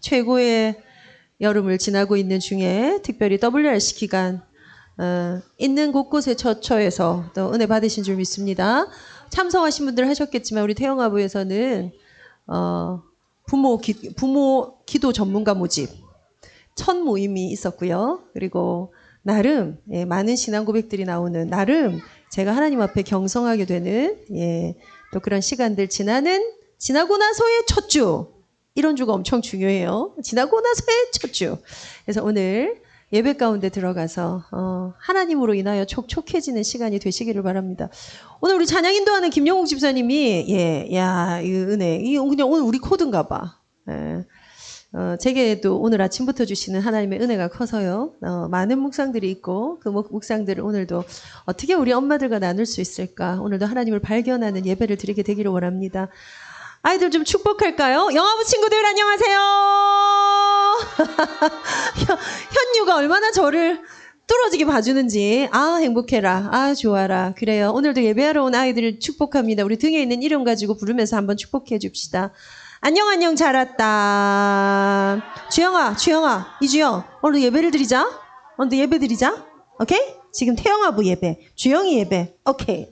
최고의 여름을 지나고 있는 중에 특별히 WRC 기간 있는 곳곳에 처처해서 또 은혜 받으신 줄 믿습니다. 참석하신 분들 하셨겠지만 우리 태영아부에서는 부모 기도 전문가 모집 첫 모임이 있었고요. 그리고 나름 많은 신앙 고백들이 나오는 나름 제가 하나님 앞에 경성하게 되는 또 그런 시간들 지나고 나서의 첫 주 이런 주가 엄청 중요해요. 지나고 나서의 첫 주. 그래서 오늘 예배 가운데 들어가서 하나님으로 인하여 촉촉해지는 시간이 되시기를 바랍니다. 오늘 우리 찬양 인도하는 김영욱 집사님이 이 은혜 이 그냥 오늘 우리 코드인가 봐. 제게도 오늘 아침부터 주시는 하나님의 은혜가 커서요. 많은 묵상들이 있고 그 묵상들을 오늘도 어떻게 우리 엄마들과 나눌 수 있을까? 오늘도 하나님을 발견하는 예배를 드리게 되기를 원합니다. 아이들 좀 축복할까요? 영화부 친구들 안녕하세요. 현유가 얼마나 저를 뚫어지게 봐주는지 행복해라. 좋아라. 그래요. 오늘도 예배하러 온 아이들을 축복합니다. 우리 등에 있는 이름 가지고 부르면서 한번 축복해 줍시다. 안녕 잘 왔다. 주영아 이주영 오늘 예배를 드리자. 오늘도 예배 드리자. 오케이? 지금 태영아부 예배, 주영이 예배. 오케이.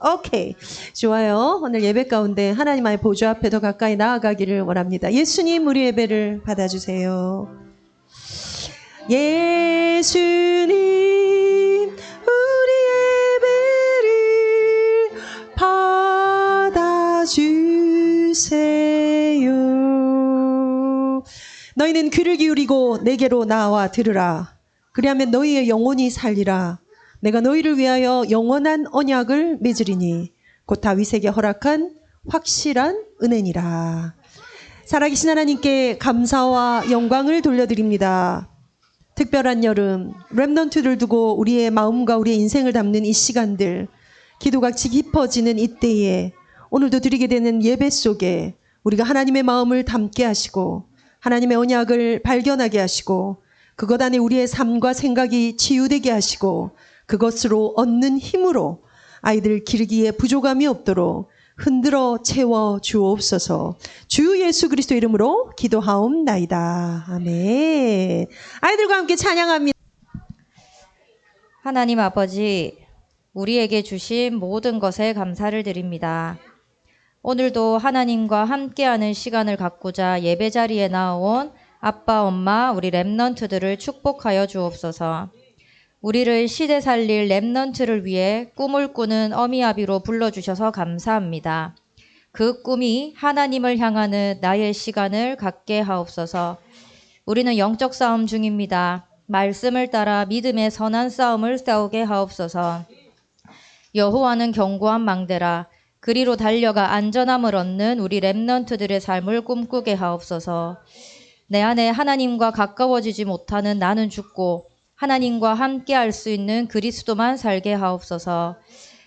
좋아요. 오늘 예배 가운데 하나님 보좌 앞에 더 가까이 나아가기를 원합니다. 예수님 우리 예배를 받아주세요. 예수님 우리 예배를 받아주세요. 너희는 귀를 기울이고 내게로 나와 들으라. 그리하면 너희의 영혼이 살리라. 내가 너희를 위하여 영원한 언약을 맺으리니 곧 다윗에게 허락한 확실한 은혜니라. 살아계신 하나님께 감사와 영광을 돌려드립니다. 특별한 여름, 렘넌트를 두고 우리의 마음과 우리의 인생을 담는 이 시간들, 기도가 깊어지는 이때에 오늘도 드리게 되는 예배 속에 우리가 하나님의 마음을 담게 하시고 하나님의 언약을 발견하게 하시고 그것 안에 우리의 삶과 생각이 치유되게 하시고 그것으로 얻는 힘으로 아이들 기르기에 부족함이 없도록 흔들어 채워 주옵소서. 주 예수 그리스도 이름으로 기도하옵나이다. 아멘. 아이들과 함께 찬양합니다. 하나님 아버지, 우리에게 주신 모든 것에 감사를 드립니다. 오늘도 하나님과 함께하는 시간을 갖고자 예배 자리에 나온 아빠, 엄마, 우리 렘넌트들을 축복하여 주옵소서. 우리를 시대 살릴 렘넌트를 위해 꿈을 꾸는 어미아비로 불러주셔서 감사합니다. 그 꿈이 하나님을 향하는 나의 시간을 갖게 하옵소서. 우리는 영적 싸움 중입니다. 말씀을 따라 믿음의 선한 싸움을 싸우게 하옵소서. 여호와는 견고한 망대라. 그리로 달려가 안전함을 얻는 우리 렘넌트들의 삶을 꿈꾸게 하옵소서. 내 안에 하나님과 가까워지지 못하는 나는 죽고 하나님과 함께 할 수 있는 그리스도만 살게 하옵소서.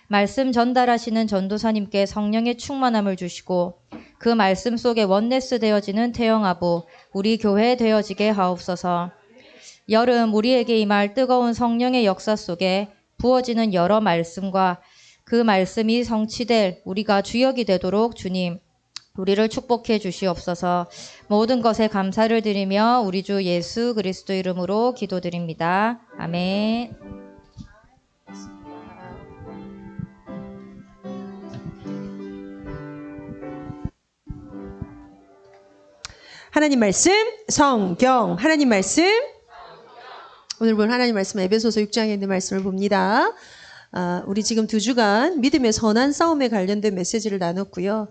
말씀 전달하시는 전도사님께 성령의 충만함을 주시고 그 말씀 속에 원네스 되어지는 태영아부 우리 교회 되어지게 하옵소서. 여름 우리에게 임할 뜨거운 성령의 역사 속에 부어지는 여러 말씀과 그 말씀이 성취될 우리가 주역이 되도록 주님 우리를 축복해 주시옵소서. 모든 것에 감사를 드리며 우리 주 예수 그리스도 이름으로 기도드립니다. 아멘. 하나님 말씀 성경 하나님 말씀 오늘 본 하나님 말씀 에베소서 6장에 있는 말씀을 봅니다. 우리 지금 2주간 믿음의 선한 싸움에 관련된 메시지를 나눴고요.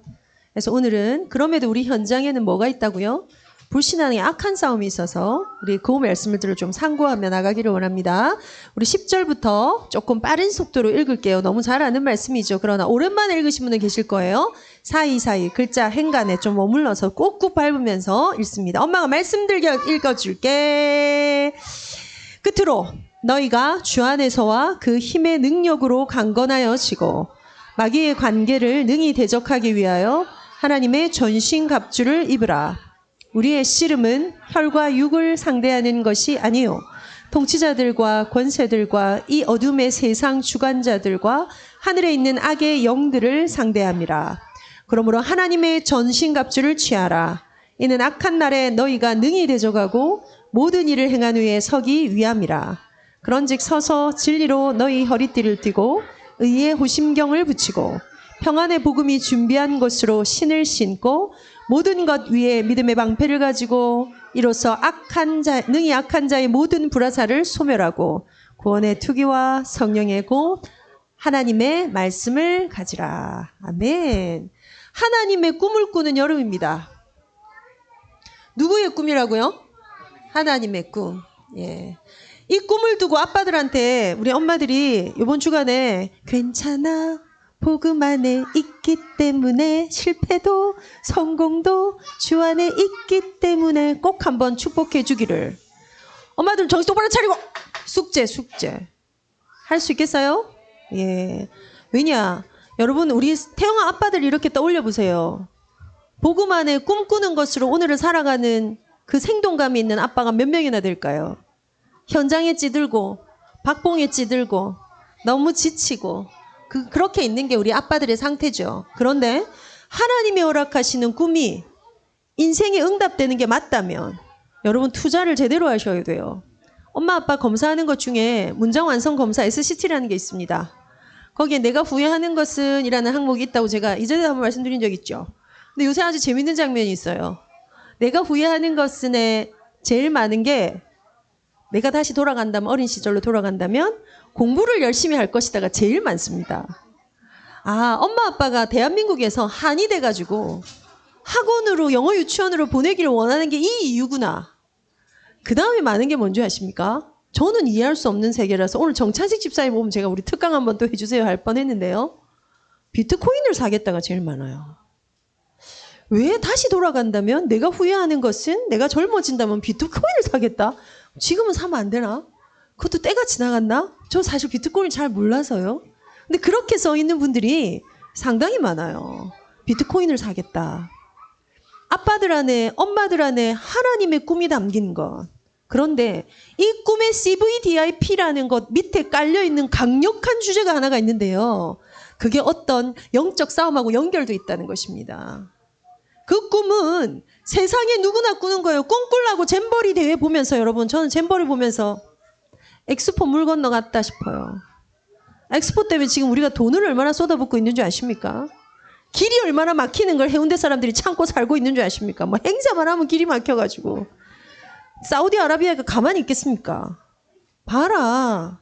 그래서 오늘은 그럼에도 우리 현장에는 뭐가 있다고요? 불신앙의 악한 싸움이 있어서 우리 그 말씀을 좀 상고하며 나가기를 원합니다. 우리 10절부터 조금 빠른 속도로 읽을게요. 너무 잘 아는 말씀이죠. 그러나 오랜만에 읽으신 분은 계실 거예요. 사이사이 글자 행간에 좀 머물러서 꾹꾹 밟으면서 읽습니다. 엄마가 말씀들 읽어줄게. 끝으로 너희가 주 안에서와 그 힘의 능력으로 강건하여지고 마귀의 관계를 능히 대적하기 위하여 하나님의 전신갑주를 입으라. 우리의 씨름은 혈과 육을 상대하는 것이 아니요 통치자들과 권세들과 이 어둠의 세상 주관자들과 하늘에 있는 악의 영들을 상대함이라. 그러므로 하나님의 전신갑주를 취하라. 이는 악한 날에 너희가 능히 대적하고 모든 일을 행한 후에 서기 위함이라. 그런즉 서서 진리로 너희 허리띠를 띠고 의의 호심경을 붙이고 평안의 복음이 준비한 것으로 신을 신고 모든 것 위에 믿음의 방패를 가지고 이로써 능히 악한 자의 모든 불화살을 소멸하고 구원의 투기와 성령의 곧 하나님의 말씀을 가지라. 아멘. 하나님의 꿈을 꾸는 여름입니다. 누구의 꿈이라고요? 하나님의 꿈. 예. 이 꿈을 두고 아빠들한테 우리 엄마들이 이번 주간에 괜찮아 복음 안에 있기 때문에 실패도 성공도 주 안에 있기 때문에 꼭 한번 축복해 주기를. 엄마들 정신 똑바로 차리고 숙제 할 수 있겠어요? 예. 왜냐 여러분 우리 태영아 아빠들 이렇게 떠올려 보세요. 복음 안에 꿈꾸는 것으로 오늘을 살아가는 그 생동감이 있는 아빠가 몇 명이나 될까요? 현장에 찌들고 박봉에 찌들고 너무 지치고 그렇게 있는 게 우리 아빠들의 상태죠. 그런데 하나님이 허락하시는 꿈이 인생에 응답되는 게 맞다면 여러분 투자를 제대로 하셔야 돼요. 엄마 아빠 검사하는 것 중에 문장 완성 검사 SCT라는 게 있습니다. 거기에 내가 후회하는 것은 이라는 항목이 있다고 제가 이전에 한번 말씀드린 적 있죠. 근데 요새 아주 재밌는 장면이 있어요. 내가 후회하는 것은에 제일 많은 게 내가 다시 돌아간다면 어린 시절로 돌아간다면 공부를 열심히 할 것이다가 제일 많습니다. 아, 엄마 아빠가 대한민국에서 한이 돼가지고 학원으로 영어 유치원으로 보내기를 원하는 게 이 이유구나. 그 다음에 많은 게 뭔지 아십니까? 저는 이해할 수 없는 세계라서 오늘 정찬식 집사님 보면 제가 우리 특강 한번 또 해주세요 할 뻔했는데요. 비트코인을 사겠다가 제일 많아요. 왜 다시 돌아간다면 내가 후회하는 것은 내가 젊어진다면 비트코인을 사겠다? 지금은 사면 안 되나? 그것도 때가 지나갔나? 저 사실 비트코인 잘 몰라서요. 근데 그렇게 써 있는 분들이 상당히 많아요. 비트코인을 사겠다. 아빠들 안에, 엄마들 안에 하나님의 꿈이 담긴 것. 그런데 이 꿈의 CVDIP라는 것 밑에 깔려있는 강력한 주제가 하나가 있는데요. 그게 어떤 영적 싸움하고 연결돼 있다는 것입니다. 그 꿈은 세상에 누구나 꾸는 거예요. 꿈꾸려고 잼버리 대회 보면서 여러분 저는 잼버리 보면서 엑스포 물 건너갔다 싶어요. 엑스포 때문에 지금 우리가 돈을 얼마나 쏟아붓고 있는 줄 아십니까? 길이 얼마나 막히는 걸 해운대 사람들이 참고 살고 있는 줄 아십니까? 뭐 행사만 하면 길이 막혀가지고 사우디아라비아가 가만히 있겠습니까? 봐라.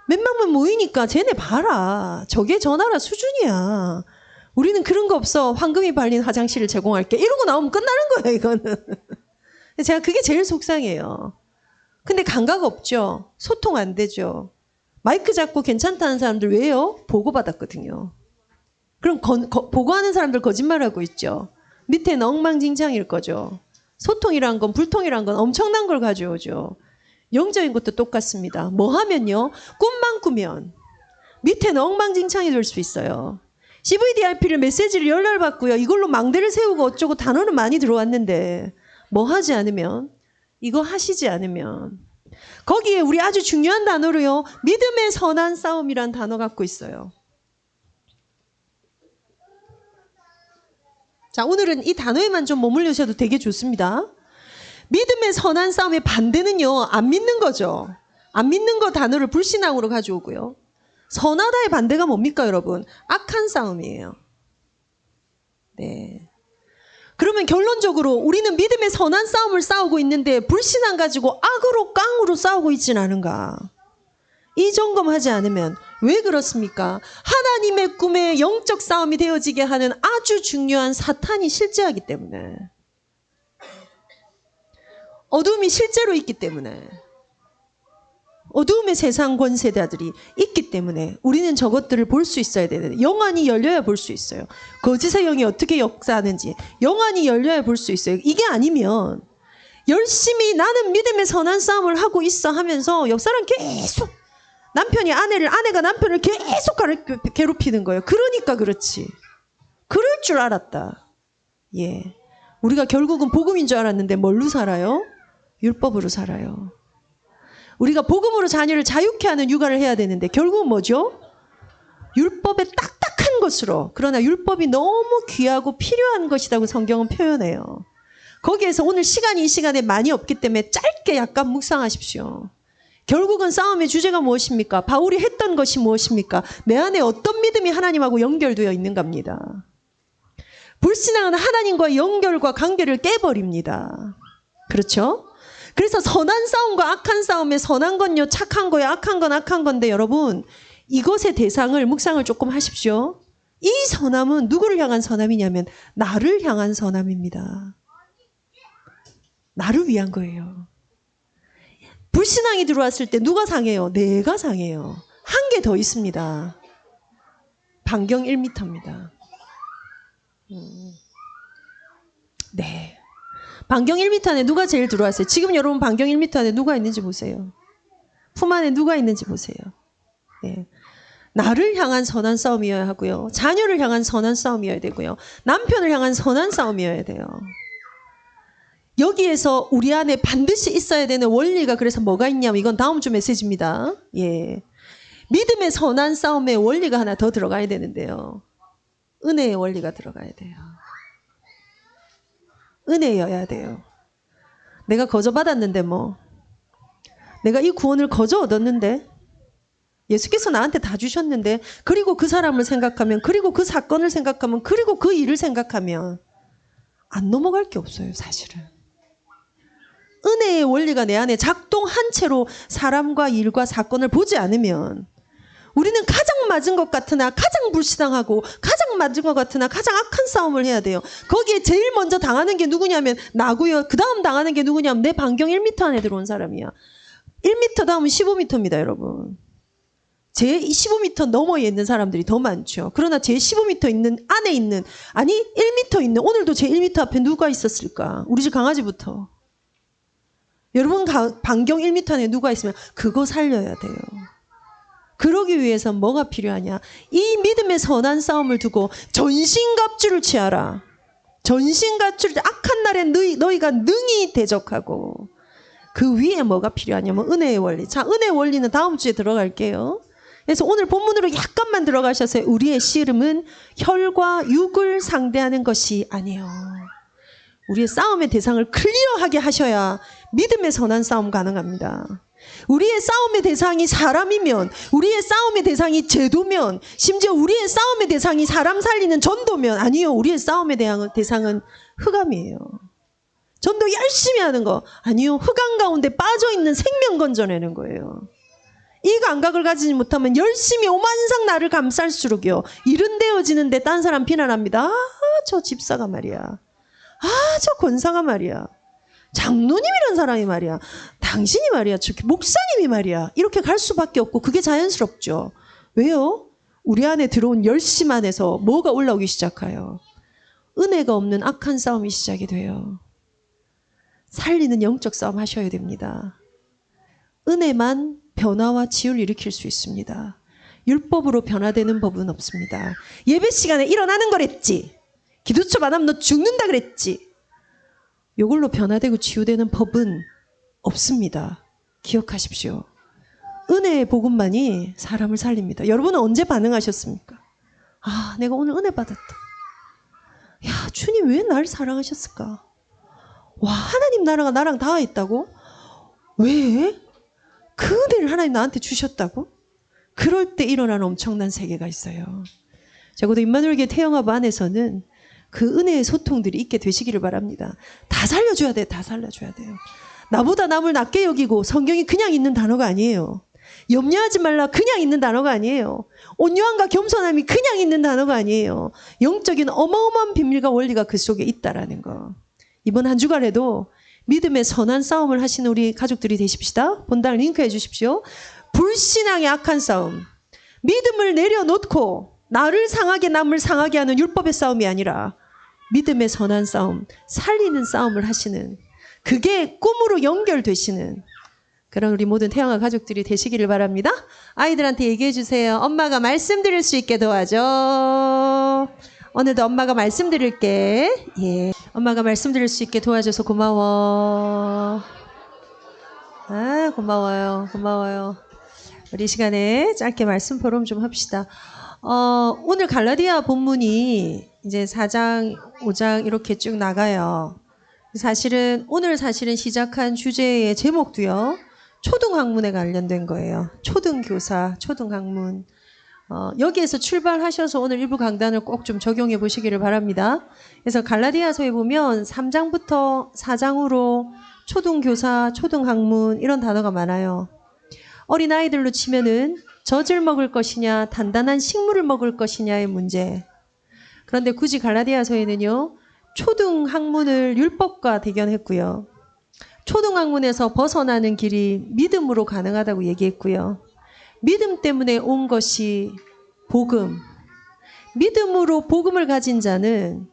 몇만 명 모이니까 쟤네 봐라. 저게 저 나라 수준이야. 우리는 그런 거 없어. 황금이 발린 화장실을 제공할게. 이러고 나오면 끝나는 거예요, 이거는. 제가 그게 제일 속상해요. 근데 감각 없죠. 소통 안 되죠. 마이크 잡고 괜찮다는 사람들 왜요? 보고받았거든요. 그럼 보고하는 사람들 거짓말하고 있죠. 밑에는 엉망진창일 거죠. 소통이란 건, 불통이란 건 엄청난 걸 가져오죠. 영적인 것도 똑같습니다. 뭐 하면요? 꿈만 꾸면 밑에는 엉망진창이 될 수 있어요. CVDIP를 메시지를 열렬받고요. 이걸로 망대를 세우고 어쩌고 단어는 많이 들어왔는데 뭐 하지 않으면, 이거 하시지 않으면 거기에 우리 아주 중요한 단어로요. 믿음의 선한 싸움이란 단어 갖고 있어요. 자, 오늘은 이 단어에만 좀 머물르셔도 되게 좋습니다. 믿음의 선한 싸움의 반대는요. 안 믿는 거죠. 안 믿는 거 단어를 불신앙으로 가져오고요. 선하다의 반대가 뭡니까 여러분? 악한 싸움이에요. 네. 그러면 결론적으로 우리는 믿음의 선한 싸움을 싸우고 있는데 불신앙 가지고 악으로 깡으로 싸우고 있진 않은가? 이 점검하지 않으면 왜 그렇습니까? 하나님의 꿈에 영적 싸움이 되어지게 하는 아주 중요한 사탄이 실제하기 때문에, 어둠이 실제로 있기 때문에, 어두움의 세상 권세자들이 있기 때문에 우리는 저것들을 볼 수 있어야 되는데, 영안이 열려야 볼 수 있어요. 거짓의 영이 어떻게 역사하는지 영안이 열려야 볼 수 있어요. 이게 아니면 열심히 나는 믿음의 선한 싸움을 하고 있어 하면서 옆사람 계속 남편이 아내가 남편을 계속 괴롭히는 거예요. 그러니까 그렇지. 그럴 줄 알았다. 예, 우리가 결국은 복음인 줄 알았는데 뭘로 살아요? 율법으로 살아요. 우리가 복음으로 자녀를 자유케 하는 육아를 해야 되는데 결국은 뭐죠? 율법의 딱딱한 것으로. 그러나 율법이 너무 귀하고 필요한 것이라고 성경은 표현해요. 거기에서 오늘 시간이 이 시간에 많이 없기 때문에 짧게 약간 묵상하십시오. 결국은 싸움의 주제가 무엇입니까? 바울이 했던 것이 무엇입니까? 내 안에 어떤 믿음이 하나님하고 연결되어 있는가입니다. 불신앙은 하나님과의 연결과 관계를 깨버립니다. 그렇죠? 그래서 선한 싸움과 악한 싸움에 선한 건요 착한 거요 악한 건 악한 건데 여러분 이것의 대상을 묵상을 조금 하십시오. 이 선함은 누구를 향한 선함이냐면 나를 향한 선함입니다. 나를 위한 거예요. 불신앙이 들어왔을 때 누가 상해요? 내가 상해요. 한 개 더 있습니다. 반경 1m입니다. 네. 반경 1m 안에 누가 제일 들어왔어요? 지금 여러분 반경 1m 안에 누가 있는지 보세요. 품 안에 누가 있는지 보세요. 네. 나를 향한 선한 싸움이어야 하고요. 자녀를 향한 선한 싸움이어야 되고요. 남편을 향한 선한 싸움이어야 돼요. 여기에서 우리 안에 반드시 있어야 되는 원리가 그래서 뭐가 있냐면 이건 다음 주 메시지입니다. 예. 믿음의 선한 싸움에 원리가 하나 더 들어가야 되는데요. 은혜의 원리가 들어가야 돼요. 은혜여야 돼요. 내가 거저 받았는데 뭐. 내가 이 구원을 거저 얻었는데. 예수께서 나한테 다 주셨는데. 그리고 그 사람을 생각하면 그리고 그 사건을 생각하면 그리고 그 일을 생각하면 안 넘어갈 게 없어요 사실은. 은혜의 원리가 내 안에 작동한 채로 사람과 일과 사건을 보지 않으면 우리는 가장 맞은 것 같으나 가장 불신앙하고 가장 맞은 것 같으나 가장 악한 싸움을 해야 돼요. 거기에 제일 먼저 당하는 게 누구냐면 나고요. 그 다음 당하는 게 누구냐면 내 반경 1m 안에 들어온 사람이야. 1m 다음은 15m입니다 여러분. 제 15m 너머에 있는 사람들이 더 많죠. 그러나 제 15m 있는 안에 있는 아니 1m 있는 오늘도 제 1m 앞에 누가 있었을까? 우리 집 강아지부터. 여러분 반경 1m 안에 누가 있으면 그거 살려야 돼요. 그러기 위해서 뭐가 필요하냐? 이 믿음의 선한 싸움을 두고 전신갑주를 취하라. 전신갑주를 악한 날에 너희가 능히 대적하고 그 위에 뭐가 필요하냐면 은혜의 원리. 자, 은혜의 원리는 다음 주에 들어갈게요. 그래서 오늘 본문으로 약간만 들어가셔서 우리의 씨름은 혈과 육을 상대하는 것이 아니에요. 우리의 싸움의 대상을 클리어하게 하셔야 믿음의 선한 싸움 가능합니다. 우리의 싸움의 대상이 사람이면, 우리의 싸움의 대상이 제도면, 심지어 우리의 싸움의 대상이 사람 살리는 전도면, 아니요, 우리의 싸움의 대상은 흑암이에요. 전도 열심히 하는 거, 아니요, 흑암 가운데 빠져있는 생명 건져내는 거예요. 이 감각을 가지지 못하면 열심히 오만상 나를 감쌀수록요, 일은 되어지는데 딴 사람 비난합니다. 아, 저 집사가 말이야. 아, 저 권사가 말이야. 장로님이란 사람이 말이야. 당신이 말이야. 저 목사님이 말이야. 이렇게 갈 수밖에 없고 그게 자연스럽죠. 왜요? 우리 안에 들어온 열심 안에서 뭐가 올라오기 시작해요. 은혜가 없는 악한 싸움이 시작이 돼요. 살리는 영적 싸움 하셔야 됩니다. 은혜만 변화와 치유를 일으킬 수 있습니다. 율법으로 변화되는 법은 없습니다. 예배 시간에 일어나는 거랬지. 기도처 안 하면 너 죽는다 그랬지. 이걸로 변화되고 치유되는 법은 없습니다. 기억하십시오. 은혜의 복음만이 사람을 살립니다. 여러분은 언제 반응하셨습니까? 아, 내가 오늘 은혜 받았다. 야, 주님 왜 날 사랑하셨을까? 와, 하나님 나랑 다 있다고? 왜? 그 은혜를 하나님 나한테 주셨다고? 그럴 때 일어나는 엄청난 세계가 있어요. 적어도 임마누엘교회 태영아부 안에서는 그 은혜의 소통들이 있게 되시기를 바랍니다. 다 살려줘야 돼요. 다 살려줘야 돼요. 나보다 남을 낮게 여기고 성경이 그냥 있는 단어가 아니에요. 염려하지 말라 그냥 있는 단어가 아니에요. 온유함과 겸손함이 그냥 있는 단어가 아니에요. 영적인 어마어마한 비밀과 원리가 그 속에 있다라는 거. 이번 한 주간에도 믿음의 선한 싸움을 하시는 우리 가족들이 되십시다. 본당 링크해 주십시오. 불신앙의 악한 싸움. 믿음을 내려놓고 나를 상하게 남을 상하게 하는 율법의 싸움이 아니라 믿음의 선한 싸움, 살리는 싸움을 하시는, 그게 꿈으로 연결되시는 그런 우리 모든 태영아 가족들이 되시기를 바랍니다. 아이들한테 얘기해 주세요. 엄마가 말씀드릴 수 있게 도와줘. 오늘도 엄마가 말씀드릴게. 예, 엄마가 말씀드릴 수 있게 도와줘서 고마워. 아, 고마워요. 고마워요. 우리 시간에 짧게 말씀 포럼 좀 합시다. 오늘 갈라디아 본문이 이제 4장, 5장 이렇게 쭉 나가요. 오늘 시작한 주제의 제목도요. 초등학문에 관련된 거예요. 초등교사, 초등학문. 여기에서 출발하셔서 오늘 일부 강단을 꼭 좀 적용해 보시기를 바랍니다. 그래서 갈라디아서에 보면 3장부터 4장으로 초등교사, 초등학문 이런 단어가 많아요. 어린아이들로 치면은 젖을 먹을 것이냐 단단한 식물을 먹을 것이냐의 문제. 그런데 굳이 갈라디아서에는요. 초등학문을 율법과 대견했고요. 초등학문에서 벗어나는 길이 믿음으로 가능하다고 얘기했고요. 믿음 때문에 온 것이 복음. 믿음으로 복음을 가진 자는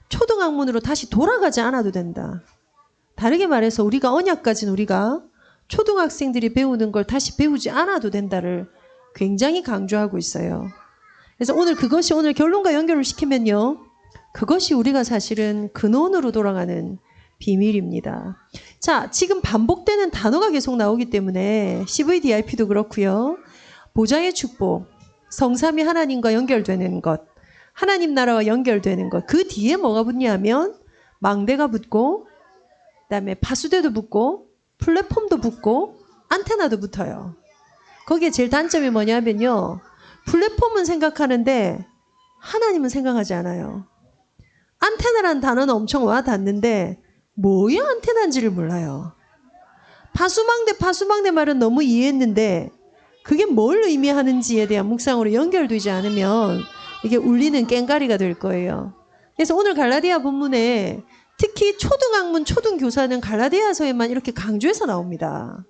초등학문으로 다시 돌아가지 않아도 된다. 다르게 말해서 우리가 언약 가진 우리가 초등학생들이 배우는 걸 다시 배우지 않아도 된다를 굉장히 강조하고 있어요. 그래서 그것이 오늘 결론과 연결을 시키면요. 그것이 우리가 사실은 근원으로 돌아가는 비밀입니다. 자, 지금 반복되는 단어가 계속 나오기 때문에 CVDIP도 그렇고요. 보좌의 축복, 성삼위 하나님과 연결되는 것, 하나님 나라와 연결되는 것. 그 뒤에 뭐가 붙냐면 망대가 붙고 그다음에 파수대도 붙고 플랫폼도 붙고 안테나도 붙어요. 거기에 제일 단점이 뭐냐면요. 플랫폼은 생각하는데 하나님은 생각하지 않아요. 안테나라는 단어는 엄청 와 닿는데 뭐야 안테나인지를 몰라요. 파수망대 말은 너무 이해했는데 그게 뭘 의미하는지에 대한 묵상으로 연결되지 않으면 이게 울리는 꽹가리가 될 거예요. 그래서 오늘 갈라디아 본문에 특히 초등학문, 초등교사는 갈라디아서에만 이렇게 강조해서 나옵니다.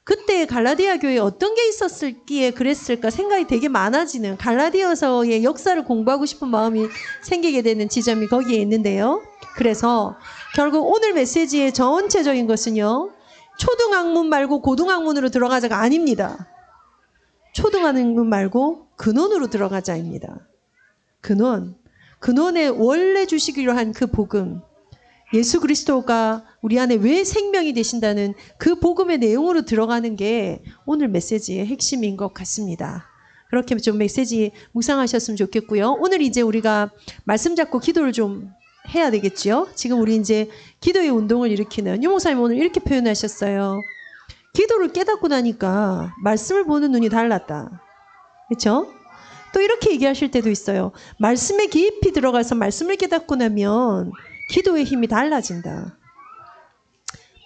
그때 갈라디아 교회에 어떤 게 있었을기에 그랬을까 생각이 되게 많아지는 갈라디아서의 역사를 공부하고 싶은 마음이 생기게 되는 지점이 거기에 있는데요. 그래서 결국 오늘 메시지의 전체적인 것은요. 초등학문 말고 고등학문으로 들어가자가 아닙니다. 초등학문 말고 근원으로 들어가자입니다. 근원에 원래 주시기로 한 그 복음. 예수 그리스도가 우리 안에 왜 생명이 되신다는 그 복음의 내용으로 들어가는 게 오늘 메시지의 핵심인 것 같습니다. 그렇게 좀 메시지 묵상하셨으면 좋겠고요. 오늘 이제 우리가 말씀 잡고 기도를 좀 해야 되겠죠. 지금 우리 이제 기도의 운동을 일으키는 유목사님 오늘 이렇게 표현하셨어요. 기도를 깨닫고 나니까 말씀을 보는 눈이 달랐다. 그렇죠? 또 이렇게 얘기하실 때도 있어요. 말씀에 깊이 들어가서 말씀을 깨닫고 나면 기도의 힘이 달라진다.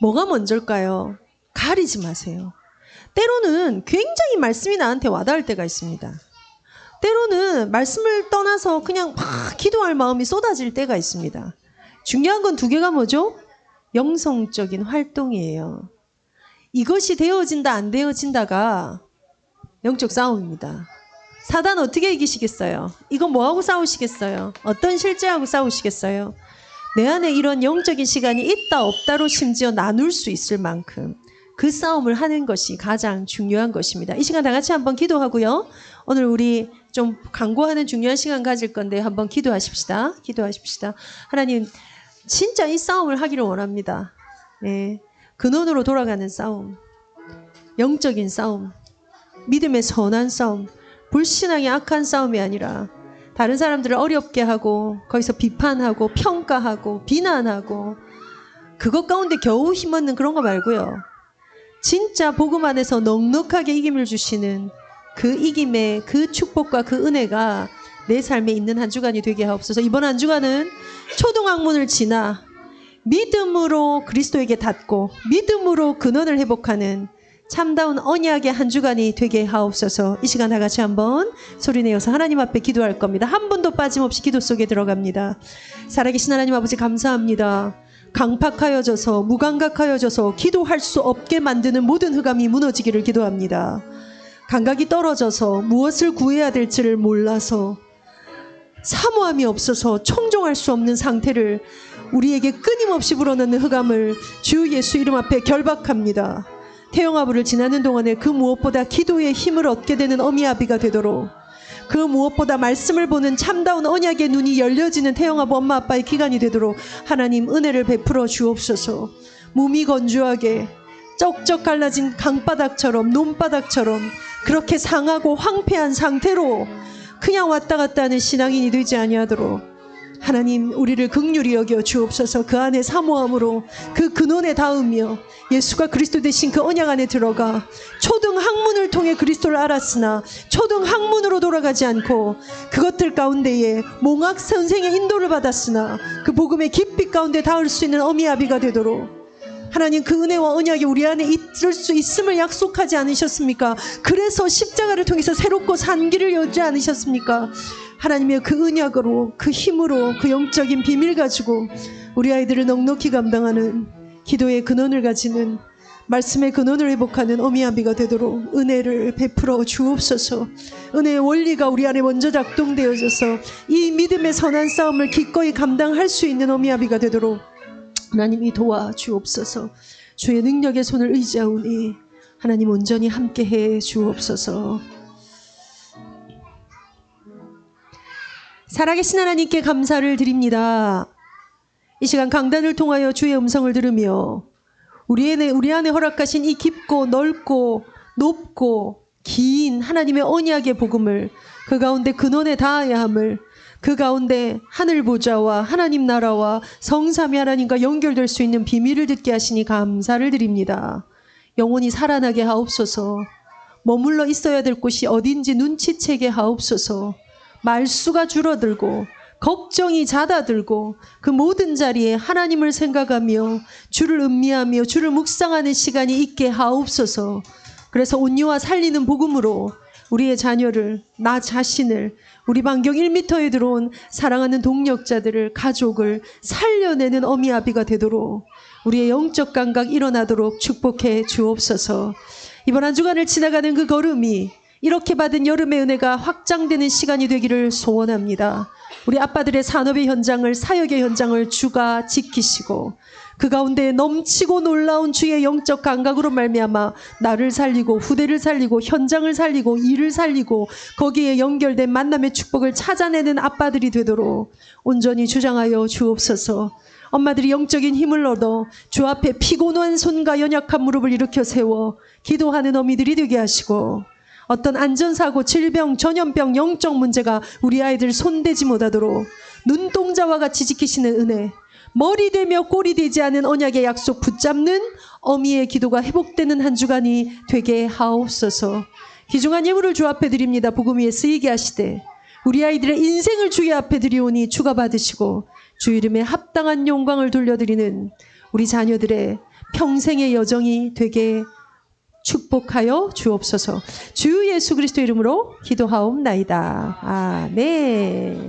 뭐가 먼저일까요? 가리지 마세요. 때로는 굉장히 말씀이 나한테 와닿을 때가 있습니다. 때로는 말씀을 떠나서 그냥 막 기도할 마음이 쏟아질 때가 있습니다. 중요한 건 두 개가 뭐죠? 영성적인 활동이에요. 이것이 되어진다 안 되어진다가 영적 싸움입니다. 사단 어떻게 이기시겠어요? 이거 뭐하고 싸우시겠어요? 어떤 실제하고 싸우시겠어요? 내 안에 이런 영적인 시간이 있다 없다로 심지어 나눌 수 있을 만큼 그 싸움을 하는 것이 가장 중요한 것입니다. 이 시간 다 같이 한번 기도하고요. 오늘 우리 좀 강구하는 중요한 시간 가질 건데 한번 기도하십시다. 하나님 진짜 이 싸움을 하기를 원합니다. 네, 근원으로 돌아가는 싸움, 영적인 싸움, 믿음의 선한 싸움, 불신앙의 악한 싸움이 아니라 다른 사람들을 어렵게 하고 거기서 비판하고 평가하고 비난하고 그것 가운데 겨우 힘없는 그런 거 말고요. 진짜 복음 안에서 넉넉하게 이김을 주시는 그 이김의 그 축복과 그 은혜가 내 삶에 있는 한 주간이 되게 하옵소서. 이번 한 주간은 초등학문을 지나 믿음으로 그리스도에게 닿고 믿음으로 근원을 회복하는 참다운 언약의 한 주간이 되게 하옵소서. 이 시간 다 같이 한번 소리내어서 하나님 앞에 기도할 겁니다. 한 분도 빠짐없이 기도 속에 들어갑니다. 살아계신 하나님 아버지 감사합니다. 강팍하여져서 무감각하여져서 기도할 수 없게 만드는 모든 흑암이 무너지기를 기도합니다. 감각이 떨어져서 무엇을 구해야 될지를 몰라서 사모함이 없어서 청종할 수 없는 상태를 우리에게 끊임없이 불어넣는 흑암을 주 예수 이름 앞에 결박합니다. 태영아부를 지나는 동안에 그 무엇보다 기도의 힘을 얻게 되는 어미아비가 되도록 그 무엇보다 말씀을 보는 참다운 언약의 눈이 열려지는 태영아부 엄마 아빠의 기간이 되도록 하나님 은혜를 베풀어 주옵소서. 몸이 건조하게 쩍쩍 갈라진 강바닥처럼 논바닥처럼 그렇게 상하고 황폐한 상태로 그냥 왔다 갔다 하는 신앙인이 되지 아니하도록 하나님 우리를 긍휼히 여겨 주옵소서. 그 안에 사모함으로 그 근원에 닿으며 예수가 그리스도 되신 그 언약 안에 들어가 초등 학문을 통해 그리스도를 알았으나 초등 학문으로 돌아가지 않고 그것들 가운데에 몽학 선생의 인도를 받았으나 그 복음의 깊이 가운데 닿을 수 있는 어미아비가 되도록 하나님 그 은혜와 언약이 우리 안에 있을 수 있음을 약속하지 않으셨습니까? 그래서 십자가를 통해서 새롭고 산 길을 열지 않으셨습니까? 하나님의 그 은약으로 그 힘으로 그 영적인 비밀 가지고 우리 아이들을 넉넉히 감당하는 기도의 근원을 가지는 말씀의 근원을 회복하는 어미아비가 되도록 은혜를 베풀어 주옵소서. 은혜의 원리가 우리 안에 먼저 작동되어져서 이 믿음의 선한 싸움을 기꺼이 감당할 수 있는 어미아비가 되도록 하나님이 도와주옵소서. 주의 능력의 손을 의지하오니 하나님 온전히 함께해 주옵소서. 살아계신 하나님께 감사를 드립니다. 이 시간 강단을 통하여 주의 음성을 들으며 우리 안에 허락하신 이 깊고 넓고 높고 긴 하나님의 언약의 복음을 그 가운데 근원에 닿아야 함을 그 가운데 하늘 보좌와 하나님 나라와 성삼위 하나님과 연결될 수 있는 비밀을 듣게 하시니 감사를 드립니다. 영혼이 살아나게 하옵소서. 머물러 있어야 될 곳이 어딘지 눈치채게 하옵소서. 말수가 줄어들고 걱정이 잦아들고 그 모든 자리에 하나님을 생각하며 주를 음미하며 주를 묵상하는 시간이 있게 하옵소서. 그래서 온유와 살리는 복음으로 우리의 자녀를, 나 자신을, 우리 반경 1m에 들어온 사랑하는 동력자들을, 가족을 살려내는 어미아비가 되도록 우리의 영적 감각 일어나도록 축복해 주옵소서. 이번 한 주간을 지나가는 그 걸음이 이렇게 받은 여름의 은혜가 확장되는 시간이 되기를 소원합니다. 우리 아빠들의 산업의 현장을, 사역의 현장을 주가 지키시고 그 가운데 넘치고 놀라운 주의 영적 감각으로 말미암아 나를 살리고 후대를 살리고 현장을 살리고 일을 살리고 거기에 연결된 만남의 축복을 찾아내는 아빠들이 되도록 온전히 주장하여 주옵소서. 엄마들이 영적인 힘을 얻어 주 앞에 피곤한 손과 연약한 무릎을 일으켜 세워 기도하는 어미들이 되게 하시고 어떤 안전사고, 질병, 전염병, 영적 문제가 우리 아이들 손대지 못하도록 눈동자와 같이 지키시는 은혜, 머리 되며 꼴이 되지 않은 언약의 약속 붙잡는 어미의 기도가 회복되는 한 주간이 되게 하옵소서. 귀중한 예물을 주 앞에 드립니다. 복음 위에 쓰이게 하시되 우리 아이들의 인생을 주의 앞에 드리오니 주가 받으시고 주 이름에 합당한 영광을 돌려드리는 우리 자녀들의 평생의 여정이 되게 축복하여 주옵소서. 주 예수 그리스도 이름으로 기도하옵나이다. 아멘.